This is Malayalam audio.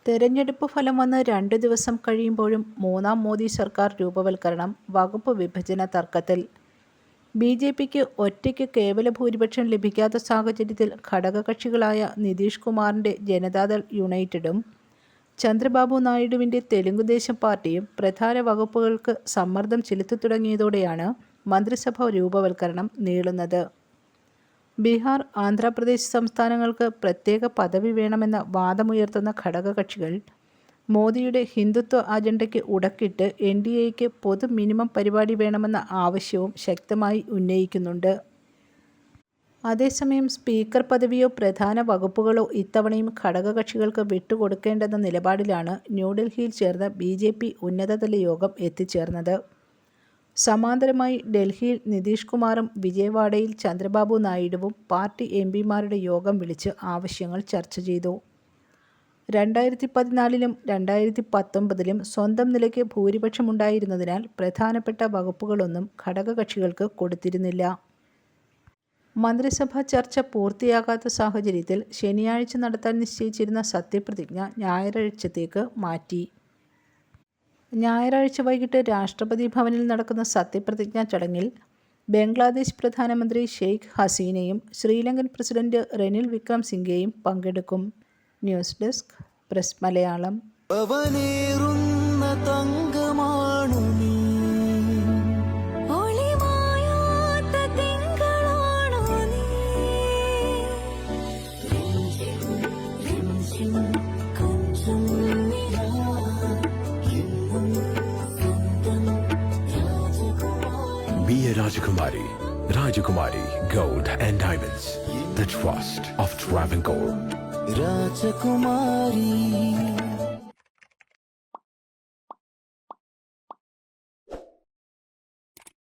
തെരഞ്ഞെടുപ്പ് ഫലം വന്ന് 2 ദിവസം കഴിയുമ്പോഴും മൂന്നാം മോദി സർക്കാർ രൂപവൽക്കരണം വകുപ്പ് വിഭജന തർക്കത്തിൽ. ബി.ജെ.പിക്ക് ഒറ്റയ്ക്ക് കേവല ഭൂരിപക്ഷം ലഭിക്കാത്ത സാഹചര്യത്തിൽ ഘടകകക്ഷികളായ നിതീഷ് കുമാറിൻ്റെ ജനതാദൾ യുണൈറ്റഡും ചന്ദ്രബാബു നായിഡുവിൻ്റെ തെലുങ്കുദേശം പാർട്ടിയും പ്രധാന വകുപ്പുകൾക്ക് സമ്മർദ്ദം ചെലുത്തിത്തുടങ്ങിയതോടെയാണ് മന്ത്രിസഭ രൂപവൽക്കരണം നീളുന്നത്. ബീഹാർ, ആന്ധ്രാപ്രദേശ് സംസ്ഥാനങ്ങൾക്ക് പ്രത്യേക പദവി വേണമെന്ന വാദമുയർത്തുന്ന ഘടകകക്ഷികൾ മോദിയുടെ ഹിന്ദുത്വ അജണ്ടയ്ക്ക് ഉടക്കിട്ട് എൻ.ഡി.എയ്ക്ക് പൊതു മിനിമം പരിപാടി വേണമെന്ന ആവശ്യവും ശക്തമായി ഉന്നയിക്കുന്നുണ്ട്. അതേസമയം സ്പീക്കർ പദവിയോ പ്രധാന വകുപ്പുകളോ ഇത്തവണയും ഘടകകക്ഷികൾക്ക് വിട്ടുകൊടുക്കേണ്ടെന്ന നിലപാടിലാണ് ന്യൂഡൽഹിയിൽ ചേർന്ന ബി.ജെ.പി. ഉന്നതതല യോഗം എത്തിച്ചേർന്നത്. സമാന്തരമായി ഡൽഹിയിൽ നിതീഷ് കുമാറും വിജയവാഡയിൽ ചന്ദ്രബാബു നായിഡുവും പാർട്ടി എം.പിമാരുടെ യോഗം വിളിച്ച് ആവശ്യങ്ങൾ ചർച്ച ചെയ്തു. 2014-ലും 2019-ലും സ്വന്തം നിലയ്ക്ക് ഭൂരിപക്ഷമുണ്ടായിരുന്നതിനാൽ പ്രധാനപ്പെട്ട വകുപ്പുകളൊന്നും ഘടകകക്ഷികൾക്ക് കൊടുത്തിരുന്നില്ല. മന്ത്രിസഭാ ചർച്ച പൂർത്തിയാകാത്ത സാഹചര്യത്തിൽ ശനിയാഴ്ച നടത്താൻ നിശ്ചയിച്ചിരുന്ന സത്യപ്രതിജ്ഞ ഞായറാഴ്ചത്തേക്ക് മാറ്റി. ഞായറാഴ്ച വൈകിട്ട് രാഷ്ട്രപതി ഭവനിൽ നടക്കുന്ന സത്യപ്രതിജ്ഞാ ചടങ്ങിൽ ബംഗ്ലാദേശ് പ്രധാനമന്ത്രി ഷെയ്ഖ് ഹസീനയും ശ്രീലങ്കൻ പ്രസിഡന്റ് റെനിൽ വിക്രംസിംഗെയും പങ്കെടുക്കും. News desk press Malayalam. Be a Rajakumari. Rajakumari Gold and Diamonds. The trust of Travancore. Rajakumari.